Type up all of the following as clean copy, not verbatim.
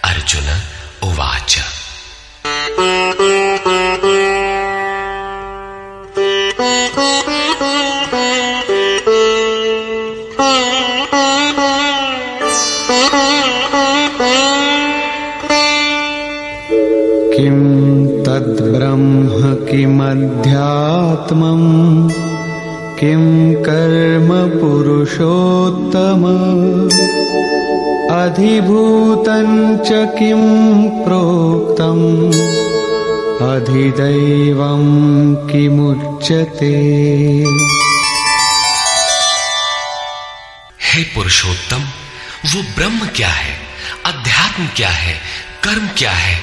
अर्जुन उवाच किं तद्ब्रह्म किमध्यात्मम् किं कर्म पुरुषोत्तम अधिभूतं च किं प्रोक्तम् अधिदैवं किमुच्यते। हे पुरुषोत्तम, वो ब्रह्म क्या है, अध्यात्म क्या है, कर्म क्या है,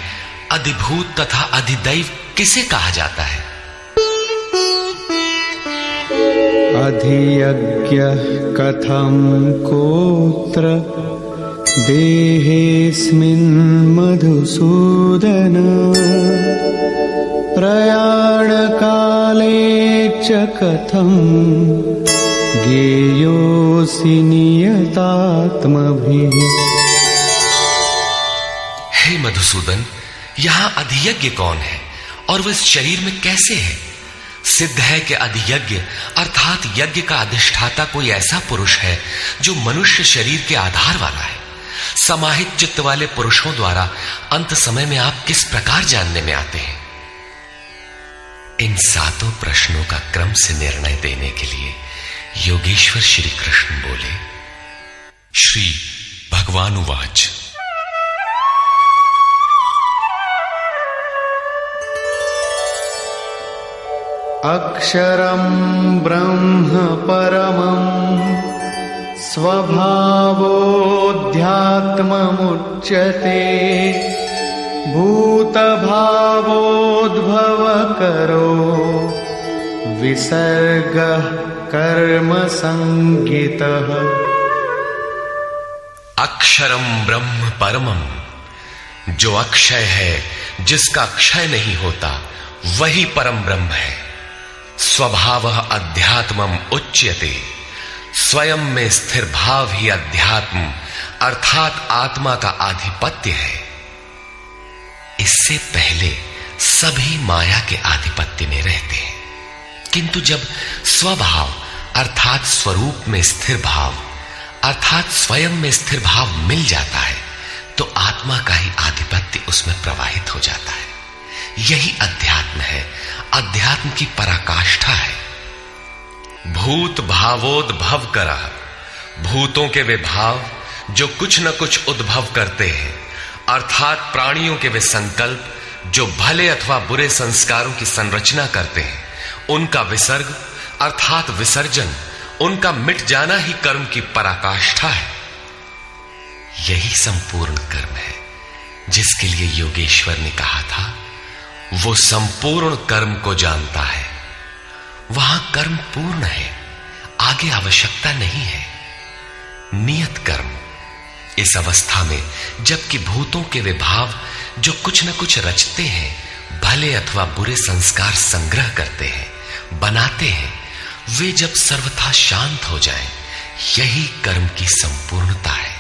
अधिभूत तथा अधिदैव किसे कहा जाता है? अधियज्ञः कथं कोत्र देहेऽस्मिन् मधुसूदन प्रयाणकाले च कथं ज्ञेयोऽसि नियतात्मभिः। हे मधुसूदन, यहां अधियज्ञ कौन है और वह इस शरीर में कैसे है? सिद्ध है कि अधियज्ञ अर्थात यज्ञ का अधिष्ठाता कोई ऐसा पुरुष है जो मनुष्य शरीर के आधार वाला है। समाहित चित्त वाले पुरुषों द्वारा अंत समय में आप किस प्रकार जानने में आते हैं? इन सातों प्रश्नों का क्रम से निर्णय देने के लिए योगेश्वर श्री कृष्ण बोले। श्री भगवान उवाच अक्षरं ब्रह्म परमं स्वभावोऽध्यात्ममुच्यते भूतभावोद्भवकरो विसर्गः कर्म संज्ञितः। अक्षरम ब्रह्म परमम, जो अक्षय है, जिसका क्षय नहीं होता, वही परम ब्रह्म है। स्वभावः अध्यात्मम उच्यते, स्वयं में स्थिर भाव ही अध्यात्म अर्थात आत्मा का आधिपत्य है। इससे पहले सभी माया के आधिपत्य में रहते हैं, किंतु जब स्वभाव अर्थात स्वरूप में स्थिर भाव अर्थात स्वयं में स्थिर भाव मिल जाता है तो आत्मा का ही आधिपत्य उसमें प्रवाहित हो जाता है। यही अध्यात्म है, अध्यात्म की पराकाष्ठा है। भूत भावोद्भव करा, भूतों के वे भाव जो कुछ न कुछ उद्भव करते हैं अर्थात प्राणियों के वे संकल्प जो भले अथवा बुरे संस्कारों की संरचना करते हैं, उनका विसर्ग अर्थात विसर्जन, उनका मिट जाना ही कर्म की पराकाष्ठा है। यही संपूर्ण कर्म है जिसके लिए योगेश्वर ने कहा था वो संपूर्ण कर्म को जानता है। वहां कर्म पूर्ण है, आगे आवश्यकता नहीं है। नियत कर्म, इस अवस्था में जबकि भूतों के वे भाव जो कुछ न कुछ रचते हैं, भले अथवा बुरे संस्कार संग्रह करते हैं, बनाते हैं, वे जब सर्वथा शांत हो जाएं, यही कर्म की संपूर्णता है।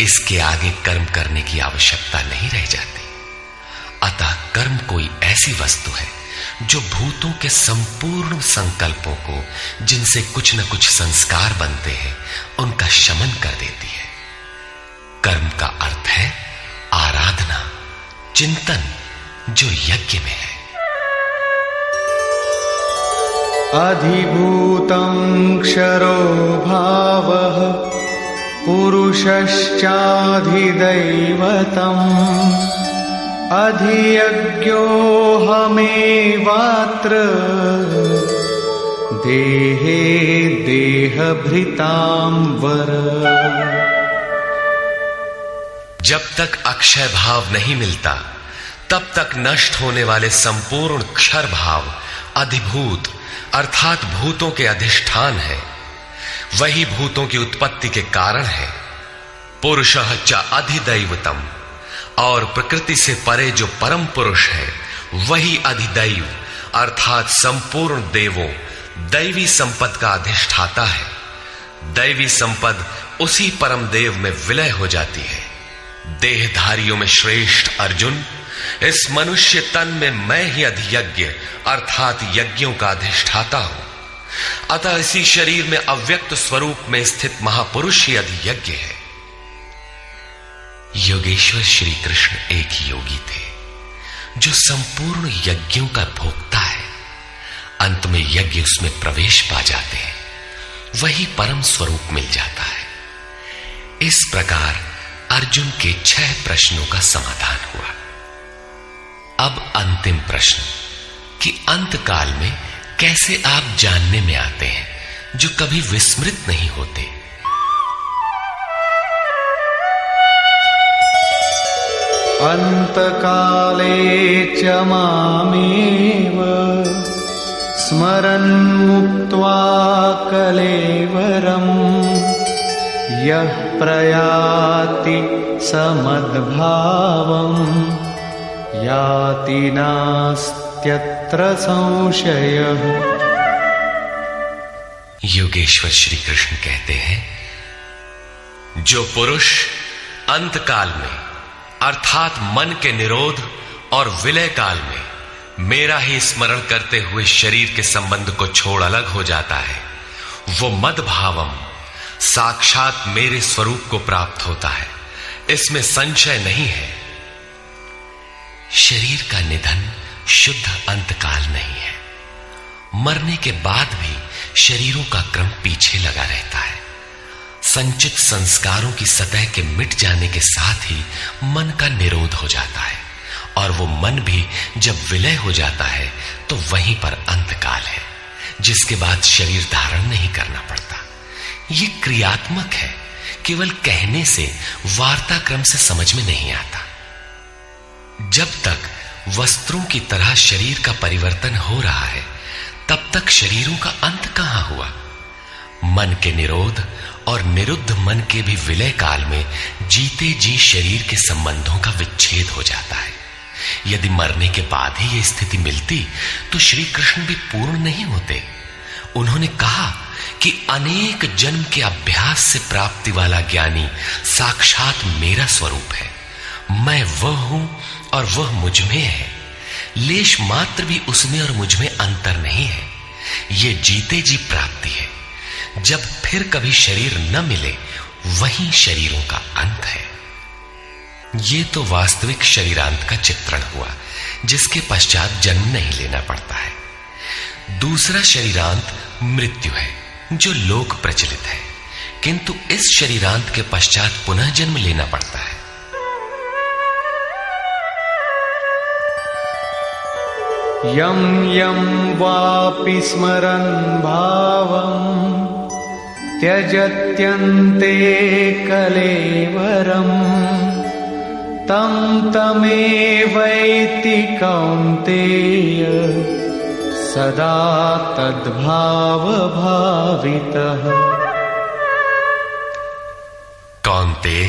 इसके आगे कर्म करने की आवश्यकता नहीं रह जाती। अतः कर्म कोई ऐसी वस्तु है जो भूतों के संपूर्ण संकल्पों को, जिनसे कुछ न कुछ संस्कार बनते हैं, उनका शमन कर देती है। कर्म का अर्थ है आराधना, चिंतन, जो यज्ञ में है। अधिभूतं क्षरो भावः पुरुषश्चाधिदैवतम् अधियज्ञोऽहमेवात्र देहे देहभृतां वर। जब तक अक्षय भाव नहीं मिलता तब तक नष्ट होने वाले संपूर्ण क्षर भाव अधिभूत अर्थात भूतों के अधिष्ठान है। वही भूतों की उत्पत्ति के कारण है। पुरुषः च अधिदैवतम, और प्रकृति से परे जो परम पुरुष है वही अधिदैव अर्थात संपूर्ण देवों दैवी संपद का अधिष्ठाता है। दैवी संपद उसी परम देव में विलय हो जाती है। देहधारियों में श्रेष्ठ अर्जुन, इस मनुष्य तन में मैं ही अधियज्ञ अर्थात यज्ञों का अधिष्ठाता हूं। अतः इसी शरीर में अव्यक्त स्वरूप में स्थित महापुरुष ही अधियज्ञ है। योगेश्वर श्री कृष्ण एक योगी थे जो संपूर्ण यज्ञों का भोक्ता है। अंत में यज्ञ उसमें प्रवेश पा जाते हैं, वही परम स्वरूप मिल जाता है। इस प्रकार अर्जुन के 6 प्रश्नों का समाधान हुआ। अब अंतिम प्रश्न कि अंत काल में कैसे आप जानने में आते हैं जो कभी विस्मृत नहीं होते। अंतकाले च मामेव स्मरन् मुक्त्वा कलेवरम् यः प्रयाति समद्भावम् याति नास्त्यत्र संशयः। योगेश्वर श्री कृष्ण कहते हैं, जो पुरुष अंत काल में अर्थात मन के निरोध और विलय काल में मेरा ही स्मरण करते हुए शरीर के संबंध को छोड़ अलग हो जाता है, वो मद्भावम साक्षात मेरे स्वरूप को प्राप्त होता है, इसमें संशय नहीं है। शरीर का निधन शुद्ध अंतकाल नहीं है। मरने के बाद भी शरीरों का क्रम पीछे लगा रहता है। संचित संस्कारों की सतह के मिट जाने के साथ ही मन का निरोध हो जाता है, और वो मन भी जब विलय हो जाता है तो वहीं पर अंतकाल है, जिसके बाद शरीर धारण नहीं करना पड़ता। ये क्रियात्मक है, केवल कहने से वार्ताक्रम से समझ में नहीं आता। जब तक वस्त्रों की तरह शरीर का परिवर्तन हो रहा है, तब तक शरीरों का अंत कहां हुआ। मन के निरोध और निरुद्ध मन के भी विलय काल में जीते जी शरीर के संबंधों का विच्छेद हो जाता है। यदि मरने के बाद ही यह स्थिति मिलती तो श्री कृष्ण भी पूर्ण नहीं होते। उन्होंने कहा कि अनेक जन्म के अभ्यास से प्राप्ति वाला ज्ञानी साक्षात मेरा स्वरूप है। मैं वह हूं और वह मुझ में है। लेश मात्र भी उसमें और मुझ में अंतर नहीं है। यह जीते जी प्राप्ति है। जब फिर कभी शरीर न मिले, वहीं शरीरों का अंत है। ये तो वास्तविक शरीरांत का चित्रण हुआ, जिसके पश्चात जन्म नहीं लेना पड़ता है। दूसरा शरीरांत मृत्यु है, जो लोक प्रचलित है, किंतु इस शरीरांत के पश्चात पुनः जन्म लेना पड़ता है। यं यं वापि स्मरन् भावम् त्यजत्यन्ते कलेवरम् तं तमेवैति कौन्तेय सदा तद्भाव भावितः। कौन्तेय,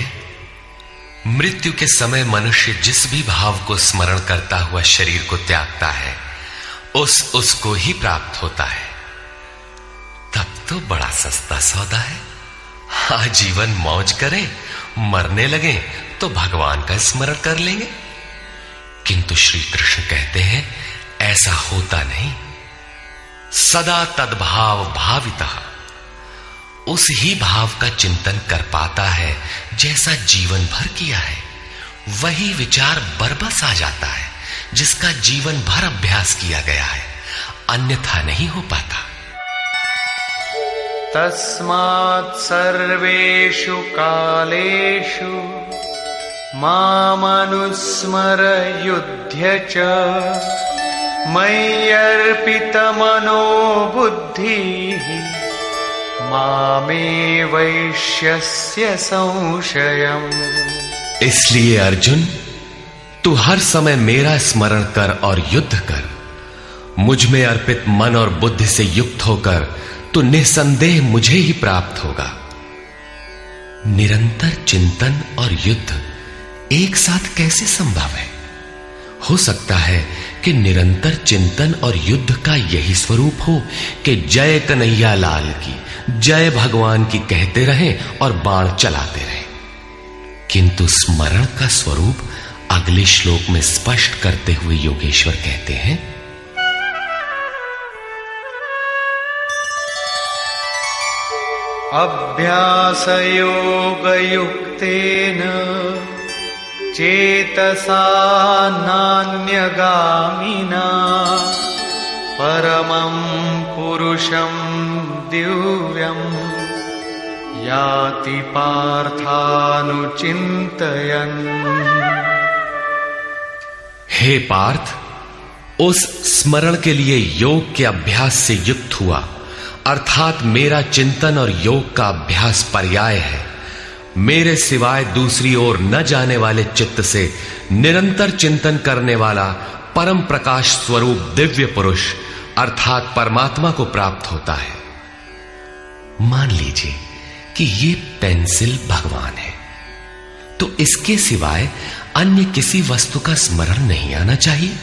मृत्यु के समय मनुष्य जिस भी भाव को स्मरण करता हुआ शरीर को त्यागता है, उसको ही प्राप्त होता है। तब तो बड़ा सस्ता सौदा है। हाँ, जीवन मौज करें, मरने लगे तो भगवान का स्मरण कर लेंगे। किंतु श्री कृष्ण कहते हैं ऐसा होता नहीं। सदा तद्भाव भावितः, उस ही भाव का चिंतन कर पाता है जैसा जीवन भर किया है। वही विचार बरबस आ जाता है जिसका जीवन भर अभ्यास किया गया है, अन्यथा नहीं हो पाता। तस्मात् सर्वेषु कालेषु मामनुस्मर युध्य च मय्यर्पितमनो बुद्धिः मामे वैश्यस्य संशयम्। इसलिए अर्जुन, तू हर समय मेरा स्मरण कर और युद्ध कर। मुझ में अर्पित मन और बुद्धि से युक्त होकर तो निसंदेह मुझे ही प्राप्त होगा। निरंतर चिंतन और युद्ध एक साथ कैसे संभव है? हो सकता है कि निरंतर चिंतन और युद्ध का यही स्वरूप हो कि जय कन्हैया लाल की, जय भगवान की कहते रहें और बाण चलाते रहें। किंतु स्मरण का स्वरूप अगले श्लोक में स्पष्ट करते हुए योगेश्वर कहते हैं, अभ्यास योग युक्तेन चेतसा नान्यगामिना परमं पुरुषं दिव्यं याति पार्थानुचिन्तयन्। हे पार्थ, उस स्मरण के लिए योग के अभ्यास से युक्त हुआ, अर्थात मेरा चिंतन और योग का अभ्यास पर्याय है। मेरे सिवाय दूसरी ओर न जाने वाले चित्त से निरंतर चिंतन करने वाला परम प्रकाश स्वरूप दिव्य पुरुष अर्थात परमात्मा को प्राप्त होता है। मान लीजिए कि ये पेंसिल भगवान है, तो इसके सिवाय अन्य किसी वस्तु का स्मरण नहीं आना चाहिए।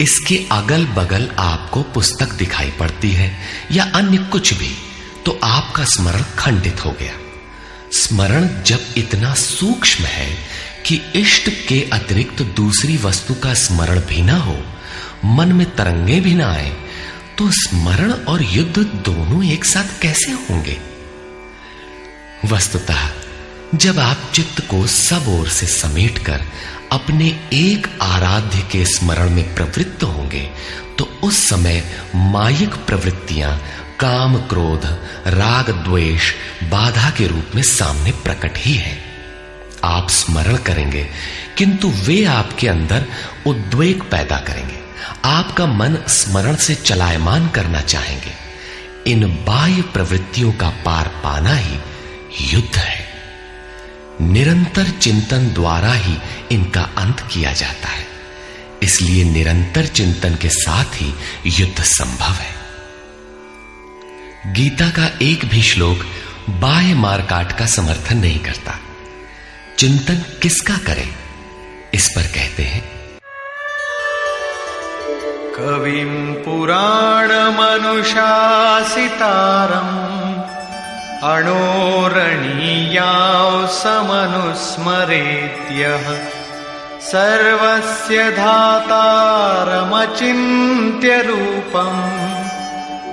इसके अगल बगल आपको पुस्तक दिखाई पड़ती है या अन्य कुछ भी, तो आपका स्मरण खंडित हो गया। स्मरण जब इतना सूक्ष्म है कि इष्ट के अतिरिक्त दूसरी वस्तु का स्मरण भी ना हो, मन में तरंगे भी ना आए, तो स्मरण और युद्ध दोनों एक साथ कैसे होंगे? वस्तुतः जब आप चित्त को सब ओर से समेटकर अपने एक आराध्य के स्मरण में प्रवृत्त होंगे, तो उस समय मायिक प्रवृत्तियां काम क्रोध राग द्वेष बाधा के रूप में सामने प्रकट ही है। आप स्मरण करेंगे किंतु वे आपके अंदर उद्वेग पैदा करेंगे। आपका मन स्मरण से चलायमान करना चाहेंगे। इन बाह्य प्रवृत्तियों का पार पाना ही युद्ध है। निरंतर चिंतन द्वारा ही इनका अंत किया जाता है। इसलिए निरंतर चिंतन के साथ ही युद्ध संभव है। गीता का एक भी श्लोक बाह्य मारकाट का समर्थन नहीं करता। चिंतन किसका करें, इस पर कहते हैं, कविं पुराणमनुशासितारम् अणोरणीयां समनुस्मरेत्यः सर्वस्य धातारमचिन्त्य रूपम्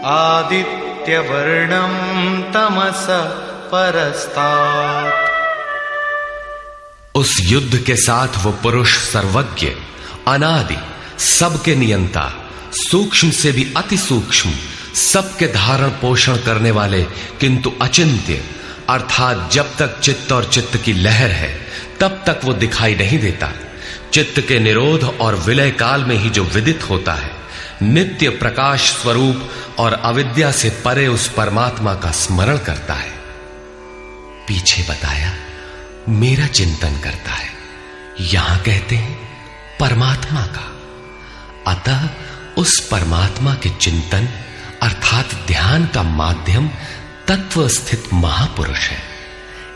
आदित्यवर्णं तमसः परस्तात्। उस युद्ध के साथ वो पुरुष सर्वज्ञ, अनादि, सबके नियंता, सूक्ष्म से भी अति सूक्ष्म, सबके धारण पोषण करने वाले किंतु अचिंत्य, अर्थात जब तक चित्त और चित्त की लहर है तब तक वो दिखाई नहीं देता। चित्त के निरोध और विलय काल में ही जो विदित होता है, नित्य प्रकाश स्वरूप और अविद्या से परे उस परमात्मा का स्मरण करता है। पीछे बताया मेरा चिंतन करता है, यहां कहते हैं परमात्मा का। अतः उस परमात्मा के चिंतन अर्थात ध्यान का माध्यम तत्व स्थित महापुरुष है।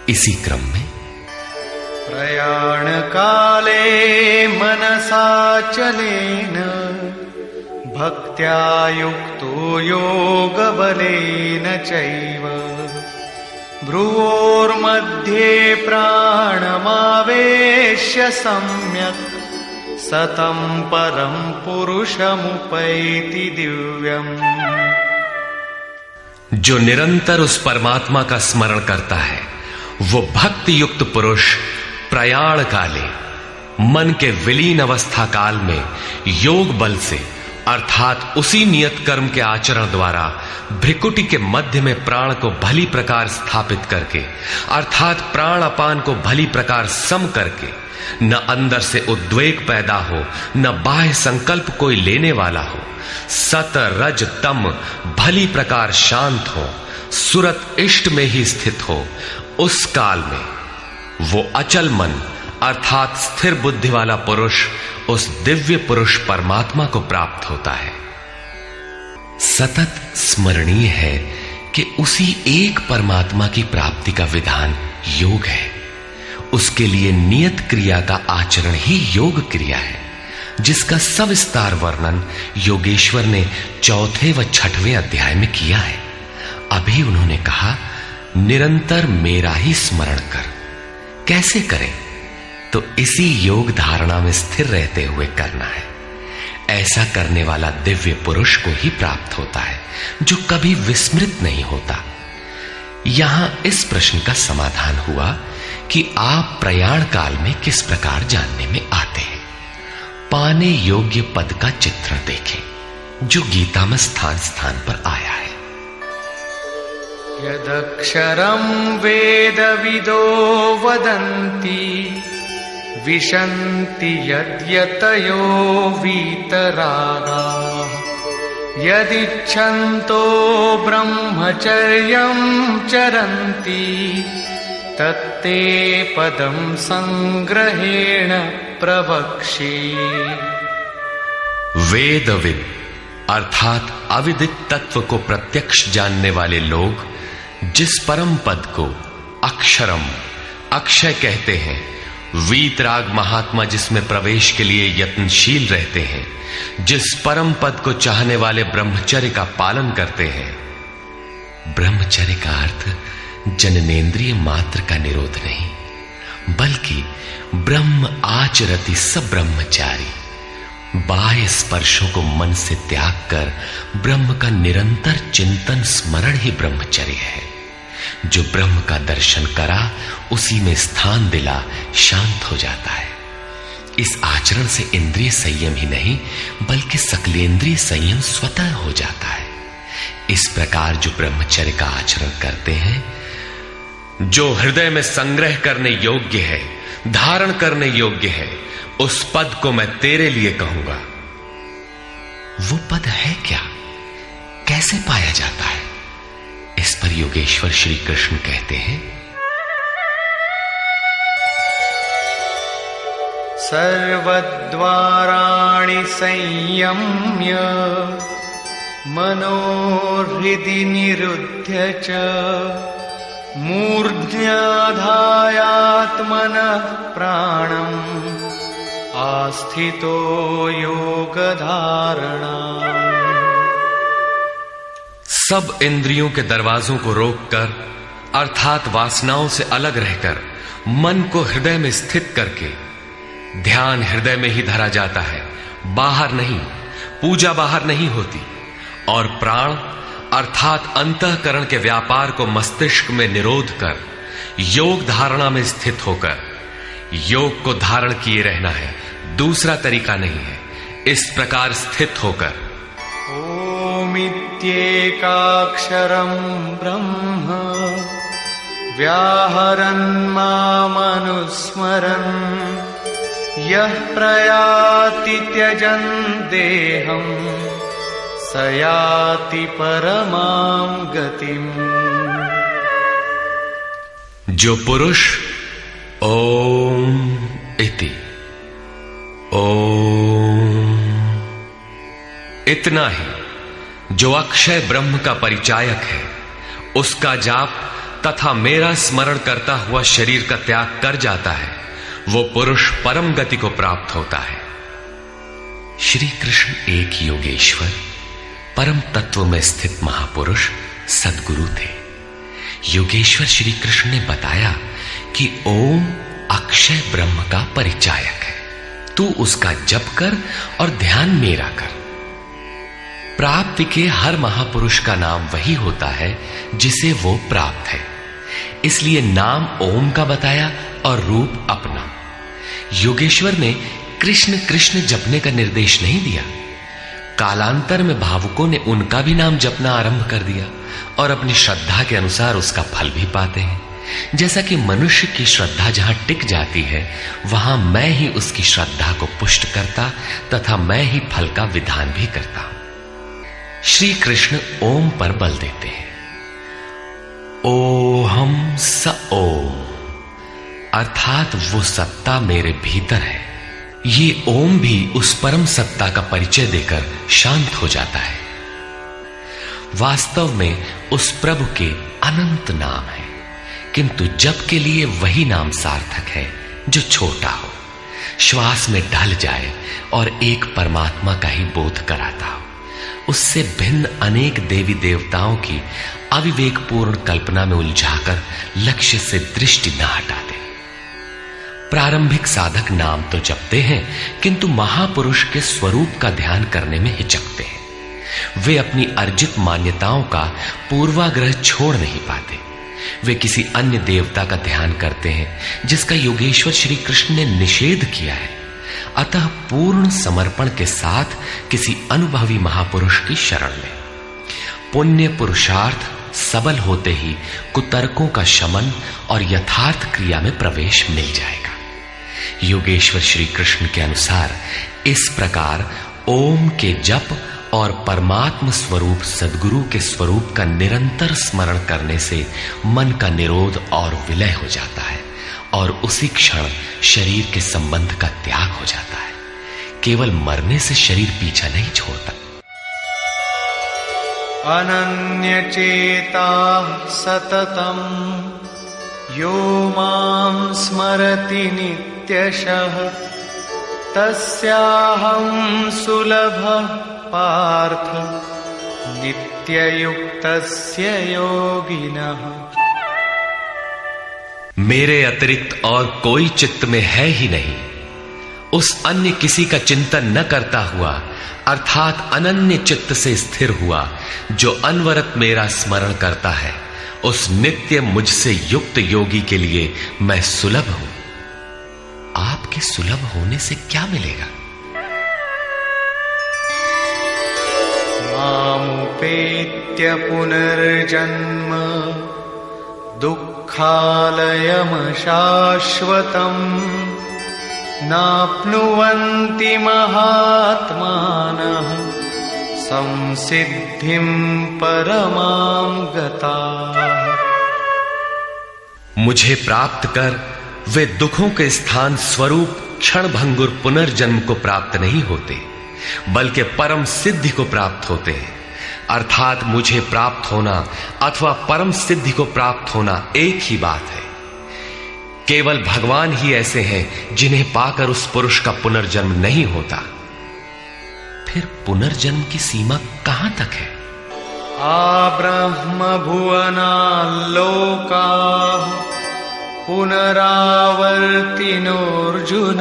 इसी क्रम में प्रयाण काले मनसाचलेन भक्त्या युक्तो योग बलेन चैव भ्रुवोर्मध्ये प्राणमावेश्य सम्यक् सतं परं पुरुषमुपैति दिव्यम्। जो निरंतर उस परमात्मा का स्मरण करता है, वो भक्ति युक्त पुरुष प्रयाण काले, मन के विलीन अवस्था काल में योग बल से अर्थात उसी नियत कर्म के आचरण द्वारा भ्रिकुटी के मध्य में प्राण को भली प्रकार स्थापित करके अर्थात प्राण अपान को भली प्रकार सम करके न अंदर से उद्वेग पैदा हो, न बाह्य संकल्प कोई लेने वाला हो, सत रज तम भली प्रकार शांत हो, सुरत इष्ट में ही स्थित हो, उस काल में वो अचल मन अर्थात स्थिर बुद्धि वाला पुरुष उस दिव्य पुरुष परमात्मा को प्राप्त होता है। सतत स्मरणीय है कि उसी एक परमात्मा की प्राप्ति का विधान योग है। उसके लिए नियत क्रिया का आचरण ही योग क्रिया है, जिसका सविस्तार वर्णन योगेश्वर ने 4 व 6वें अध्याय में किया है। अभी उन्होंने कहा निरंतर मेरा ही स्मरण कर, कैसे करें? तो इसी योग धारणा में स्थिर रहते हुए करना है। ऐसा करने वाला दिव्य पुरुष को ही प्राप्त होता है, जो कभी विस्मृत नहीं होता। यहां इस प्रश्न का समाधान हुआ कि आप प्रयाण काल में किस प्रकार जानने में आते हैं। पाने योग्य पद का चित्रण देखें, जो गीता में स्थान स्थान पर आया है। यदक्षरं वेदविदो वदन्ति विशन्ति यद्यतयो वीतरागाः यदिच्छन्तो ब्रह्मचर्यं चरन्ति तत्ते पदं संग्रहेण प्रवक्ष्ये। वेदविद अर्थात अविदित तत्व को प्रत्यक्ष जानने वाले लोग जिस परम पद को अक्षरम अक्षय कहते हैं, वीतराग महात्मा जिसमें प्रवेश के लिए यत्नशील रहते हैं, जिस परम पद को चाहने वाले ब्रह्मचर्य का पालन करते हैं। ब्रह्मचर्य का अर्थ जननेन्द्रिय मात्र का निरोध नहीं, बल्कि ब्रह्म आचरति सब ब्रह्मचारी, बाह्य स्पर्शों को मन से त्याग कर ब्रह्म का निरंतर चिंतन स्मरण ही ब्रह्मचर्य है। जो ब्रह्म का दर्शन करा उसी में स्थान दिला शांत हो जाता है। इस आचरण से इंद्रिय संयम ही नहीं बल्कि सकलेंद्रिय संयम स्वतः हो जाता है। इस प्रकार जो ब्रह्मचर्य का आचरण करते हैं, जो हृदय में संग्रह करने योग्य है, धारण करने योग्य है, उस पद को मैं तेरे लिए कहूंगा। वो पद है क्या? कैसे पाया जाता है? इस पर योगेश्वर श्री कृष्ण कहते हैं, सर्वद्वाराणि संयम्य मनोहृदि निरुध्य च मूर्ध्याधायात्मनः प्राणम् आस्थितो योगधारणा। सब इंद्रियों के दरवाजों को रोककर अर्थात वासनाओं से अलग रहकर मन को हृदय में स्थित करके ध्यान हृदय में ही धरा जाता है, बाहर नहीं। पूजा बाहर नहीं होती। और प्राण अर्थात अंतःकरण के व्यापार को मस्तिष्क में निरोध कर योग धारणा में स्थित होकर योग को धारण किए रहना है, दूसरा तरीका नहीं है। इस प्रकार स्थित होकर ओमित्येकाक्षरं ब्रह्म व्याहरन् मामनुस्मरन् यः प्रयाति त्यजन् देहं स याति परमां गतिम्। जो पुरुष ओम इति ओम इतना ही जो अक्षय ब्रह्म का परिचायक है, उसका जाप तथा मेरा स्मरण करता हुआ शरीर का त्याग कर जाता है, वो पुरुष परम गति को प्राप्त होता है। श्री कृष्ण एक योगेश्वर परम तत्व में स्थित महापुरुष सद्गुरु थे। योगेश्वर श्री कृष्ण ने बताया कि ओम अक्षय ब्रह्म का परिचायक है, तू उसका जप कर और ध्यान मेरा कर। प्राप्ति के हर महापुरुष का नाम वही होता है जिसे वो प्राप्त है, इसलिए नाम ओम का बताया और रूप अपना। योगेश्वर ने कृष्ण कृष्ण जपने का निर्देश नहीं दिया। कालांतर में भावुकों ने उनका भी नाम जपना आरंभ कर दिया और अपनी श्रद्धा के अनुसार उसका फल भी पाते हैं। जैसा कि मनुष्य की श्रद्धा जहां टिक जाती है, वहां मैं ही उसकी श्रद्धा को पुष्ट करता तथा मैं ही फल का विधान भी करता हूं। श्री कृष्ण ओम पर बल देते हैं। ओहम स ओम अर्थात वो सत्ता मेरे भीतर है। ये ओम भी उस परम सत्ता का परिचय देकर शांत हो जाता है। वास्तव में उस प्रभु के अनंत नाम है, किंतु जप के लिए वही नाम सार्थक है जो छोटा हो, श्वास में ढल जाए और एक परमात्मा का ही बोध कराता हो। उससे भिन्न अनेक देवी देवताओं की अविवेकपूर्ण कल्पना में उलझाकर लक्ष्य से दृष्टि न हटा दे। प्रारंभिक साधक नाम तो जपते हैं, किंतु महापुरुष के स्वरूप का ध्यान करने में हिचकते हैं। वे अपनी अर्जित मान्यताओं का पूर्वाग्रह छोड़ नहीं पाते। वे किसी अन्य देवता का ध्यान करते हैं जिसका योगेश्वर श्री कृष्ण ने निषेध किया है। अतः पूर्ण समर्पण के साथ किसी अनुभवी महापुरुष की शरण लें। पुण्य पुरुषार्थ सबल होते ही कुतर्कों का शमन और यथार्थ क्रिया में प्रवेश मिल जाएगा। योगेश्वर श्री कृष्ण के अनुसार इस प्रकार ओम के जप और परमात्म स्वरूप सद्गुरु के स्वरूप का निरंतर स्मरण करने से मन का निरोध और विलय हो जाता है और उसी क्षण शरीर के संबंध का त्याग हो जाता है। केवल मरने से शरीर पीछा नहीं छोड़ता। अनन्यचेता सततम यो मां स्मरति नित्यशः तस्याहं सुलभः पार्थ नित्ययुक्तस्य योगिनः। मेरे अतिरिक्त और कोई चित्त में है ही नहीं, उस अन्य किसी का चिंतन न करता हुआ अर्थात अनन्य चित्त से स्थिर हुआ जो अनवरत मेरा स्मरण करता है, उस नित्य मुझसे युक्त योगी के लिए मैं सुलभ हूं। आपके सुलभ होने से क्या मिलेगा? मामुपेत्य पुनर्जन्म दुःखालयम् शाश्वतम् नाप्नुवन्ति महात्मानः संसिद्धिं परमां गताः। मुझे प्राप्त कर वे दुखों के स्थान स्वरूप क्षण भंगुर पुनर्जन्म को प्राप्त नहीं होते, बल्कि परम सिद्धि को प्राप्त होते हैं। अर्थात मुझे प्राप्त होना अथवा परम सिद्धि को प्राप्त होना एक ही बात है। केवल भगवान ही ऐसे हैं जिन्हें पाकर उस पुरुष का पुनर्जन्म नहीं होता। फिर पुनर्जन्म की सीमा कहां तक है? आब्रह्म भुवना लोका पुनरावर्तिनोऽर्जुन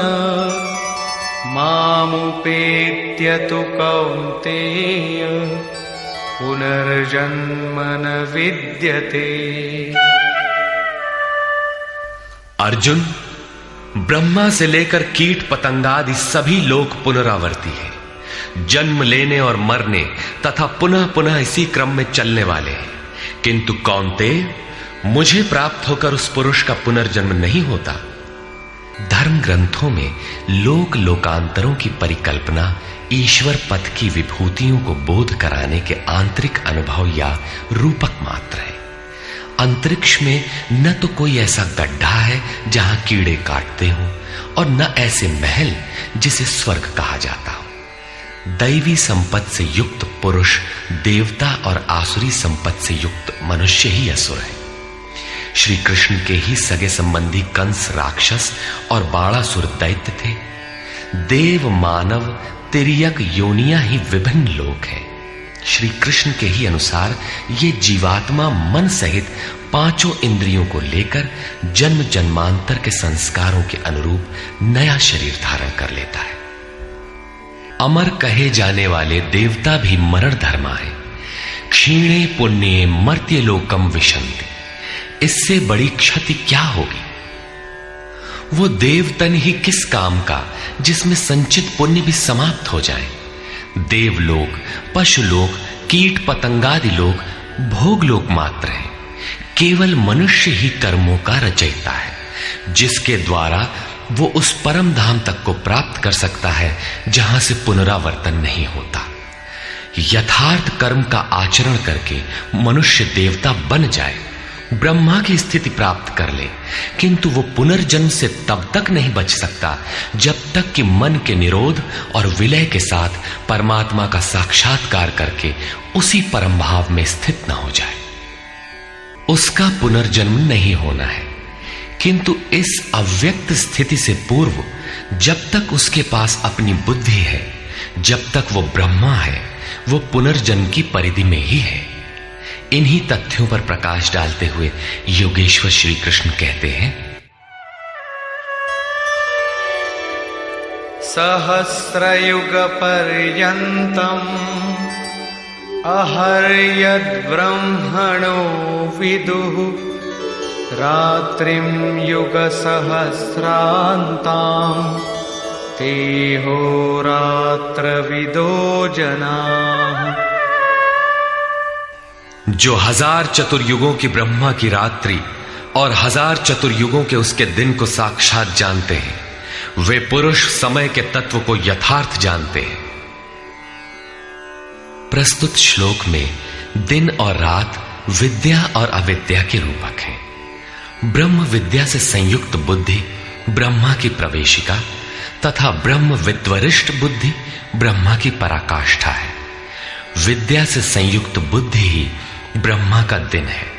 मामुपेत्य तु कौन्तेय पुनर्जन्म न विद्यते। अर्जुन, ब्रह्मा से लेकर कीट पतंगादि सभी लोग पुनरावर्ती हैं, जन्म लेने और मरने तथा पुनः पुनः इसी क्रम में चलने वाले हैं। किंतु कौन्तेय, मुझे प्राप्त होकर उस पुरुष का पुनर्जन्म नहीं होता। धर्म ग्रंथों में लोक लोकांतरों की परिकल्पना ईश्वर पद की विभूतियों को बोध कराने के आंतरिक अनुभव या रूपक मात्र है। अंतरिक्ष में न तो कोई ऐसा गड्ढा है जहां कीड़े काटते हों और न ऐसे महल जिसे स्वर्ग कहा जाता हो। दैवी संपत्ति से युक्त पुरुष देवता और आसुरी संपत्ति से युक्त मनुष्य ही असुर है। श्री कृष्ण के ही सगे संबंधी कंस राक्षस और बाणासुर दैत्य थे। देव मानव तिर्यक योनियां ही विभिन्न लोक हैं। श्री कृष्ण के ही अनुसार ये जीवात्मा मन सहित पांचों इंद्रियों को लेकर जन्म जन्मांतर के संस्कारों के अनुरूप नया शरीर धारण कर लेता है। अमर कहे जाने वाले देवता भी मरण धर्मा है। क्षीणे पुण्ये मर्त्य लोकम विशन्ति। इससे बड़ी क्षति क्या होगी? वो देवतन ही किस काम का जिसमें संचित पुण्य भी समाप्त हो जाए। देवलोक, पशुलोक, कीट पतंगादि लोक भोगलोक मात्र है। केवल मनुष्य ही कर्मों का रचयिता है, जिसके द्वारा वो उस परम धाम तक को प्राप्त कर सकता है जहां से पुनरावर्तन नहीं होता। यथार्थ कर्म का आचरण करके मनुष्य देवता बन जाए, ब्रह्मा की स्थिति प्राप्त कर ले, किंतु वो पुनर्जन्म से तब तक नहीं बच सकता जब तक कि मन के निरोध और विलय के साथ परमात्मा का साक्षात्कार करके उसी परम भाव में स्थित न हो जाए। उसका पुनर्जन्म नहीं होना है, किंतु इस अव्यक्त स्थिति से पूर्व जब तक उसके पास अपनी बुद्धि है, जब तक वो ब्रह्मा है, वो पुनर्जन्म की परिधि में ही है। इन्हीं तथ्यों पर प्रकाश डालते हुए योगेश्वर श्री कृष्ण कहते हैं, सहस्रयुगपर्यन्तम् अहर्यद्ब्रह्मणो विदुः रात्रिं युगसहस्रान्ताम् तेहोरात्रविदो जनाः। जो 1000 चतुर्युगों की ब्रह्मा की रात्रि और 1000 चतुर्युगों के उसके दिन को साक्षात जानते हैं, वे पुरुष समय के तत्व को यथार्थ जानते हैं। प्रस्तुत श्लोक में दिन और रात विद्या और अविद्या के रूपक हैं। ब्रह्म विद्या से संयुक्त बुद्धि ब्रह्मा की प्रवेशिका तथा ब्रह्म विद्वरिष्ठ बुद्धि ब्रह्मा की पराकाष्ठा है। विद्या से संयुक्त बुद्धि ही ब्रह्मा का दिन है।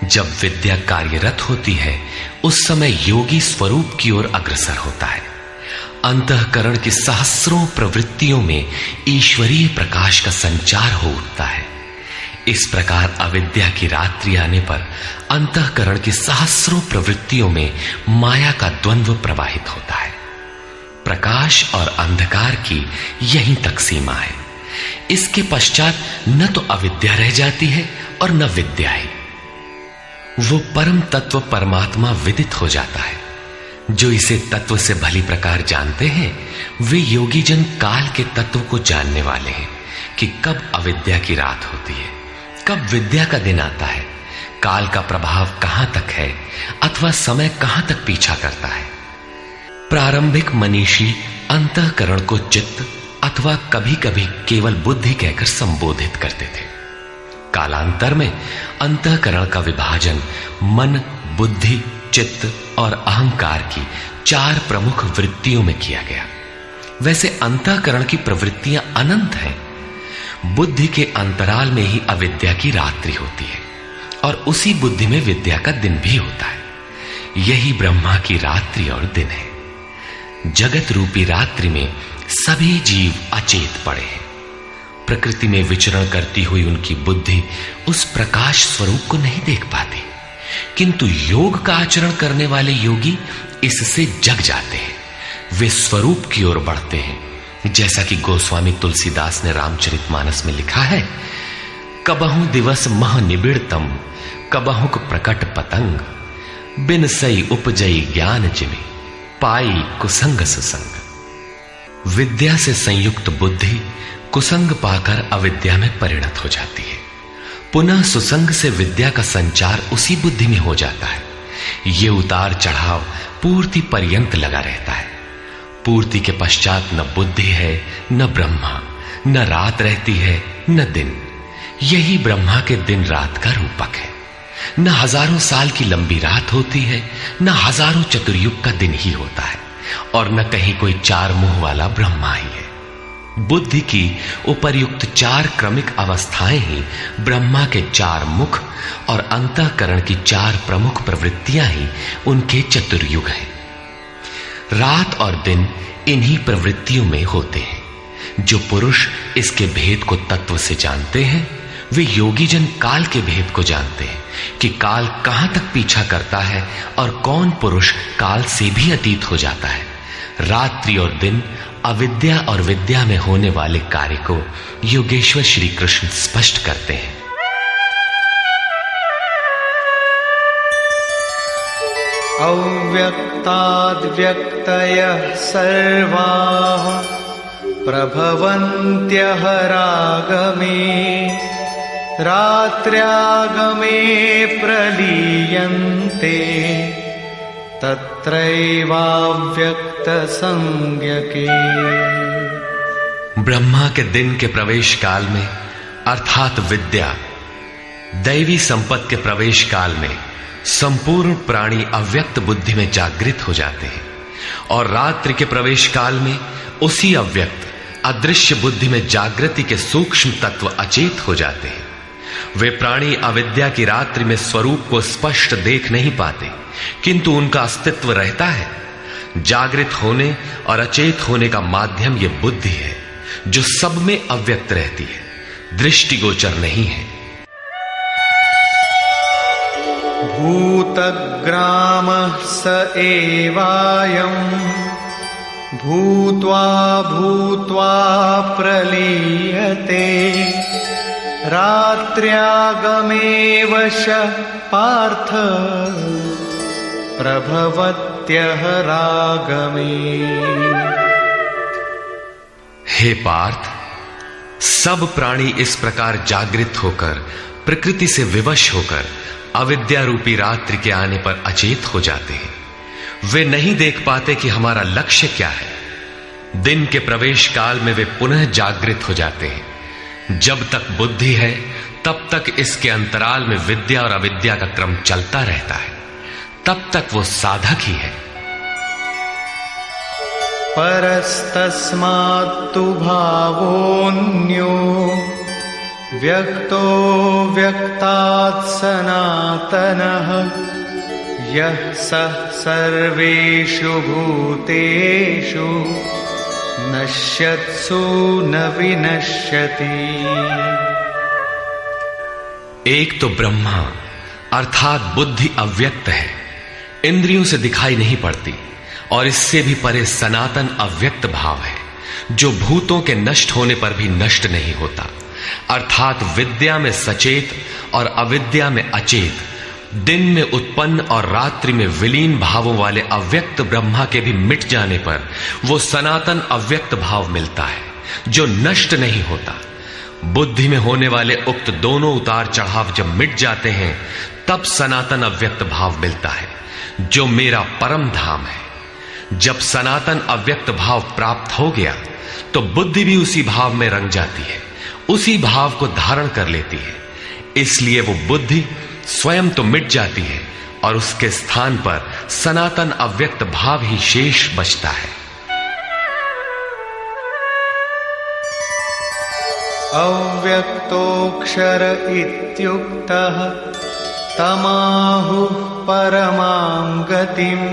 जब विद्या कार्यरत होती है उस समय योगी स्वरूप की ओर अग्रसर होता है। अंतःकरण की सहस्रों प्रवृत्तियों में ईश्वरीय प्रकाश का संचार हो उठता है। इस प्रकार अविद्या की रात्रि आने पर अंतःकरण की सहस्रों प्रवृत्तियों में माया का द्वंद्व प्रवाहित होता है। प्रकाश और अंधकार की यहीं तक सीमा है। इसके पश्चात न तो अविद्या रह जाती है और न विद्या ही। वो परम तत्व परमात्मा विदित हो जाता है। जो इसे तत्व से भली प्रकार जानते हैं वे योगी जन काल के तत्व को जानने वाले हैं कि कब अविद्या की रात होती है, कब विद्या का दिन आता है, काल का प्रभाव कहां तक है अथवा समय कहां तक पीछा करता है। प्रारंभिक मनीषी अंतःकरण को चित्त अथवा कभी कभी केवल बुद्धि कहकर संबोधित करते थे। कालांतर में अंतःकरण का विभाजन मन, बुद्धि, चित्त और अहंकार की 4 प्रमुख वृत्तियों में किया गया। वैसे अंतःकरण की प्रवृत्तियां अनंत हैं। बुद्धि के अंतराल में ही अविद्या की रात्रि होती है और उसी बुद्धि में विद्या का दिन भी होता है। यही ब्रह्मा की रात्रि और दिन है। जगत रूपी रात्रि में सभी जीव अचेत पड़े हैं। प्रकृति में विचरण करती हुई उनकी बुद्धि उस प्रकाश स्वरूप को नहीं देख पाती, किंतु योग का आचरण करने वाले योगी इससे जग जाते हैं। वे स्वरूप की ओर बढ़ते हैं। जैसा कि गोस्वामी तुलसीदास ने रामचरितमानस में लिखा है, कबहु दिवस मह निबिड़तम कबहुक प्रकट पतंग बिन सई उपजई ज्ञान जिमि पाई कुसंग सुसंग। विद्या से संयुक्त बुद्धि कुसंग पाकर अविद्या में परिणत हो जाती है। पुनः सुसंग से विद्या का संचार उसी बुद्धि में हो जाता है। ये उतार चढ़ाव पूर्ति पर्यंत लगा रहता है। पूर्ति के पश्चात न बुद्धि है न ब्रह्मा, न रात रहती है न दिन। यही ब्रह्मा के दिन रात का रूपक है। न हजारों साल की लंबी रात होती है, न हजारों चतुर्युग का दिन ही होता है, और न कहीं कोई 4 मुंह वाला ब्रह्मा ही है। बुद्धि की उपर्युक्त 4 क्रमिक अवस्थाएं ही ब्रह्मा के 4 मुख और अंतःकरण की 4 प्रमुख प्रवृत्तियां ही उनके चतुर्युग हैं। रात और दिन इन्हीं प्रवृत्तियों में होते हैं। जो पुरुष इसके भेद को तत्व से जानते हैं वे योगी जन काल के भेद को जानते हैं कि काल कहां तक पीछा करता है और कौन पुरुष काल से भी अतीत हो जाता है। रात्रि और दिन, अविद्या और विद्या में होने वाले कार्य को योगेश्वर श्री कृष्ण स्पष्ट करते हैं। अव्यक्ताद्व्यक्तयः सर्वाः प्रभवन्त्यः रागमे रात्र्यागमे प्रलीयन्ते तत्रैवाव्यक्तसंज्ञके। ब्रह्मा के दिन के प्रवेश काल में अर्थात विद्या, दैवी संपत्ति के प्रवेश काल में संपूर्ण प्राणी अव्यक्त बुद्धि में जागृत हो जाते हैं, और रात्रि के प्रवेश काल में उसी अव्यक्त अदृश्य बुद्धि में जागृति के सूक्ष्म तत्व अचेत हो जाते हैं। वे प्राणी अविद्या की रात्रि में स्वरूप को स्पष्ट देख नहीं पाते, किंतु उनका अस्तित्व रहता है। जागृत होने और अचेत होने का माध्यम यह बुद्धि है, जो सब में अव्यक्त रहती है, दृष्टिगोचर नहीं है। भूतग्रामः स एवायम् भूत्वा भूत्वा प्रलीयते रात्र्यागमे वश पार्थ प्रभवत्यहरागमे। हे पार्थ, सब प्राणी इस प्रकार जागृत होकर प्रकृति से विवश होकर अविद्या रूपी रात्रि के आने पर अचेत हो जाते हैं। वे नहीं देख पाते कि हमारा लक्ष्य क्या है। दिन के प्रवेश काल में वे पुनः जागृत हो जाते हैं। जब तक बुद्धि है तब तक इसके अंतराल में विद्या और अविद्या का क्रम चलता रहता है, तब तक वो साधक ही है। परस्तस्मात्तु भावोऽन्यो व्यक्तो व्यक्तात् सनातनः यः सः सर्वेषु भूतेषु नश्यत्सु न विनश्यति। एक तो ब्रह्मा अर्थात बुद्धि अव्यक्त है, इंद्रियों से दिखाई नहीं पड़ती, और इससे भी परे सनातन अव्यक्त भाव है जो भूतों के नष्ट होने पर भी नष्ट नहीं होता। अर्थात विद्या में सचेत और अविद्या में अचेत, दिन में उत्पन्न और रात्रि में विलीन भावों वाले अव्यक्त ब्रह्मा के भी मिट जाने पर वो सनातन अव्यक्त भाव मिलता है जो नष्ट नहीं होता। बुद्धि में होने वाले उक्त दोनों उतार चढ़ाव जब मिट जाते हैं तब सनातन अव्यक्त भाव मिलता है जो मेरा परम धाम है। जब सनातन अव्यक्त भाव प्राप्त हो गया तो बुद्धि भी उसी भाव में रंग जाती है, उसी भाव को धारण कर लेती है। इसलिए वो बुद्धि स्वयं तो मिट जाती है और उसके स्थान पर सनातन अव्यक्त भाव ही शेष बचता है। अव्यक्तोऽक्षर इत्युक्तः तमाहुः परमां गतिम्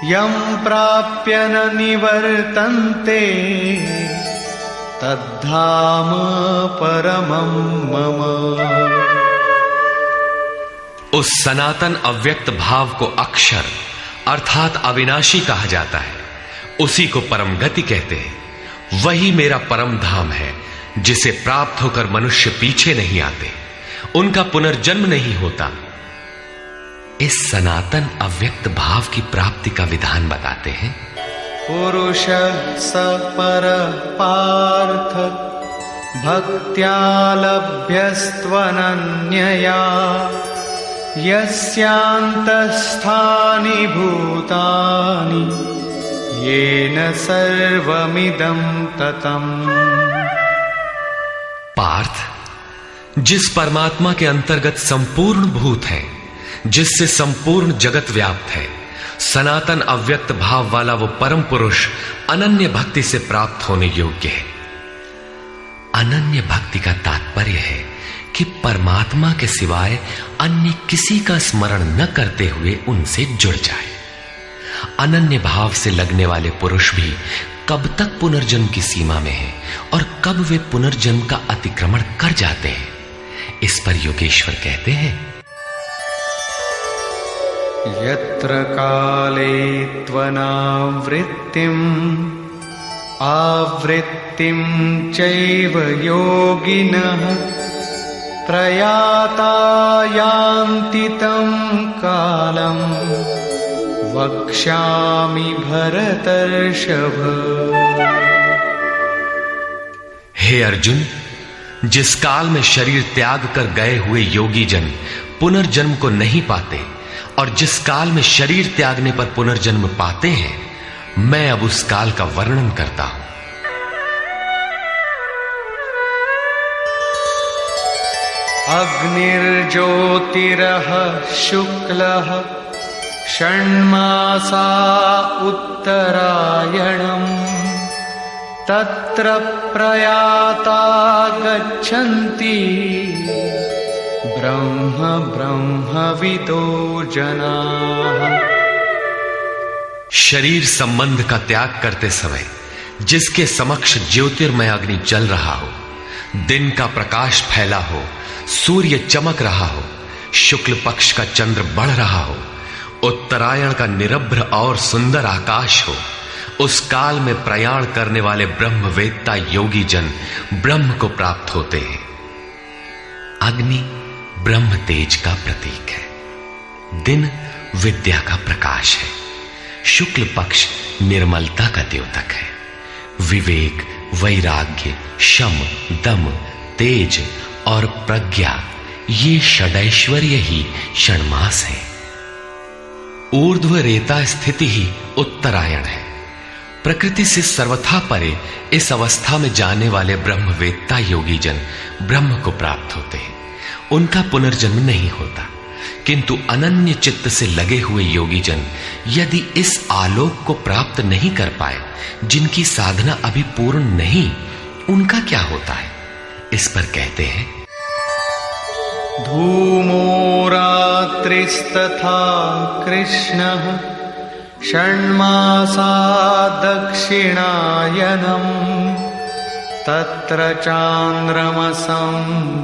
यं प्राप्य न निवर्तन्ते तद्धाम परमं मम। उस सनातन अव्यक्त भाव को अक्षर अर्थात अविनाशी कहा जाता है, उसी को परम गति कहते हैं। वही मेरा परम धाम है जिसे प्राप्त होकर मनुष्य पीछे नहीं आते, उनका पुनर्जन्म नहीं होता। इस सनातन अव्यक्त भाव की प्राप्ति का विधान बताते हैं। पुरुषः स परः पार्थ भक्त्या लभ्यस्त्वनन्यया यस्यान्तस्थानि भूतानि येन सर्वमिदं ततम्। पार्थ, जिस परमात्मा के अंतर्गत संपूर्ण भूत हैं, जिससे संपूर्ण जगत व्याप्त है, सनातन अव्यक्त भाव वाला वो परम पुरुष अनन्य भक्ति से प्राप्त होने योग्य है। अनन्य भक्ति का तात्पर्य है कि परमात्मा के सिवाय अन्य किसी का स्मरण न करते हुए उनसे जुड़ जाए। अनन्य भाव से लगने वाले पुरुष भी कब तक पुनर्जन्म की सीमा में है और कब वे पुनर्जन्म का अतिक्रमण कर जाते हैं, इस पर योगेश्वर कहते हैं। यत्र काले त्वनावृत्तिम् आवृत्तिं चैव योगिनः प्रयाता यान्ति तं कालं वक्ष्यामि भरतर्षभ। हे अर्जुन, जिस काल में शरीर त्याग कर गए हुए योगी जन पुनर्जन्म को नहीं पाते और जिस काल में शरीर त्यागने पर पुनर्जन्म पाते हैं, मैं अब उस काल का वर्णन करता हूं। अग्निर्ज्योतिरः शुक्लः षण्मासा उत्तरायणम् तत्र प्रयाता गच्छन्ति ब्रह्म ब्रह्मविदो जनाः। शरीर संबंध का त्याग करते समय जिसके समक्ष ज्योतिर्मय अग्नि जल रहा हो, दिन का प्रकाश फैला हो, सूर्य चमक रहा हो, शुक्ल पक्ष का चंद्र बढ़ रहा हो, उत्तरायण का निरभ्र और सुंदर आकाश हो, उस काल में प्रयाण करने वाले ब्रह्मवेत्ता योगी जन ब्रह्म को प्राप्त होते हैं। अग्नि ब्रह्म तेज का प्रतीक है, दिन विद्या का प्रकाश है, शुक्ल पक्ष निर्मलता का द्योतक है, विवेक, वैराग्य, शम, दम, तेज और प्रज्ञा ये षडैश्वर्य ही षण्मास है। ऊर्ध्व रेता स्थिति ही उत्तरायण है। प्रकृति से सर्वथा परे इस अवस्था में जाने वाले ब्रह्मवेत्ता योगी जन ब्रह्म को प्राप्त होते हैं। उनका पुनर्जन्म नहीं होता, किंतु अनन्य चित्त से लगे हुए योगी जन यदि इस आलोक को प्राप्त नहीं कर पाए, जिनकी साधना अभी पूर्ण नहीं, उनका क्या होता है? इस पर कहते हैं, धूमो रात्रिस्तथा कृष्णः षण्मासा दक्षिणायनम् तत्र चान्द्रमसं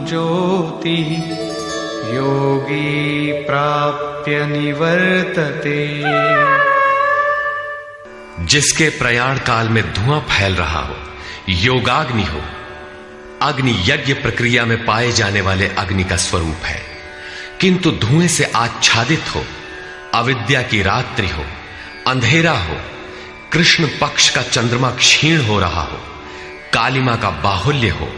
ज्योतिः योगी प्राप्य निवर्तते। जिसके प्रयाण काल में धुआं फैल रहा हो, योगाग्नि हो, अग्नि यज्ञ प्रक्रिया में पाए जाने वाले अग्नि का स्वरूप है, किंतु धुएं से आच्छादित हो, अविद्या की रात्रि हो, अंधेरा हो, कृष्ण पक्ष का चंद्रमा क्षीण हो रहा हो, कालिमा का बाहुल्य हो,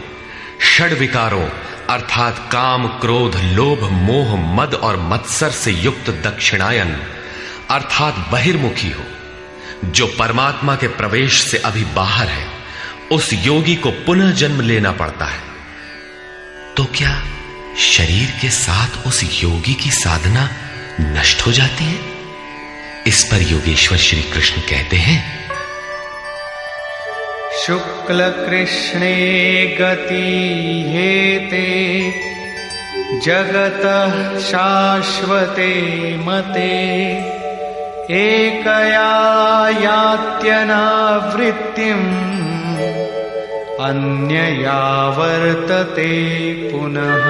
षड विकारों अर्थात काम, क्रोध, लोभ, मोह, मद और मत्सर से युक्त दक्षिणायन अर्थात बहिर्मुखी हो, जो परमात्मा के प्रवेश से अभी बाहर है, उस योगी को पुनः जन्म लेना पड़ता है। तो क्या शरीर के साथ उस योगी की साधना नष्ट हो जाती है? इस पर योगेश्वर श्री कृष्ण कहते हैं, शुक्ल कृष्णे गति हेते जगतः शाश्वते मते एकया यात्यनावृत्तिम् अन्यया वर्तते पुनः।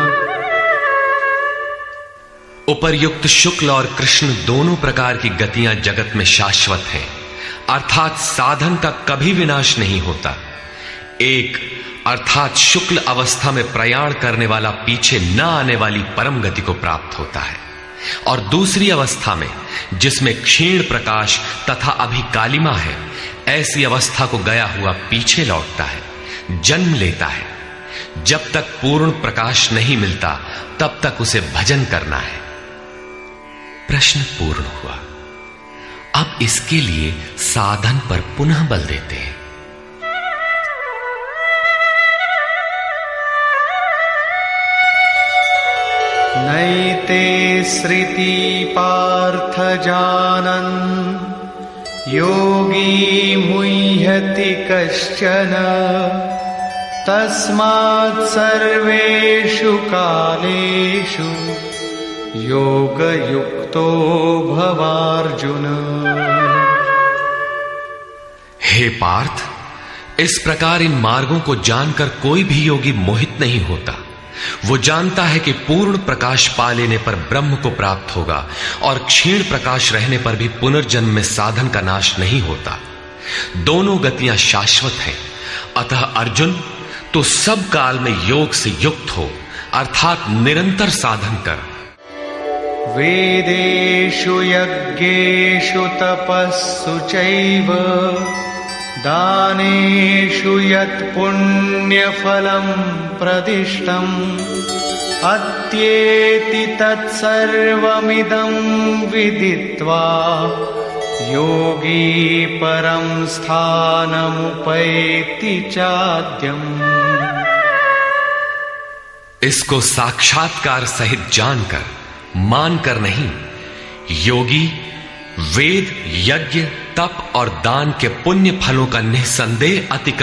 उपर्युक्त शुक्ल और कृष्ण दोनों प्रकार की गतियां जगत में शाश्वत हैं, अर्थात साधन का कभी विनाश नहीं होता। एक अर्थात शुक्ल अवस्था में प्रयाण करने वाला पीछे न आने वाली परम गति को प्राप्त होता है, और दूसरी अवस्था में जिसमें क्षीण प्रकाश तथा अभी कालिमा है, ऐसी अवस्था को गया हुआ पीछे लौटता है, जन्म लेता है। जब तक पूर्ण प्रकाश नहीं मिलता तब तक उसे भजन करना है। प्रश्न पूर्ण हुआ। अब इसके लिए साधन पर पुनः बल देते हैं। नैते श्रुति पार्थ जानन् योगी मुह्यति कश्चन तस्मात् सर्वेषु कालेषु योगयुक्तो भवार्जुन। हे पार्थ, इस प्रकार इन मार्गों को जानकर कोई भी योगी मोहित नहीं होता। वो जानता है कि पूर्ण प्रकाश पा लेने पर ब्रह्म को प्राप्त होगा और क्षीण प्रकाश रहने पर भी पुनर्जन्म में साधन का नाश नहीं होता। दोनों गतियां शाश्वत हैं। अतः अर्जुन, तो सब काल में योग से युक्त हो, अर्थात निरंतर साधन कर। वेदेषु यज्ञेषु तपस्सु चैव दानेषु यत् पुण्यफलं प्रदिष्टम् अत्येति तत्सर्वमिदं विदित्वा योगी परं स्थानमुपैति चाद्यम्। इसको साक्षात्कार सहित जानकर, मानकर नहीं, योगी वेद, यज्ञ, तप और दान के पुण्य फलों का निसंदेह अतिक्रमण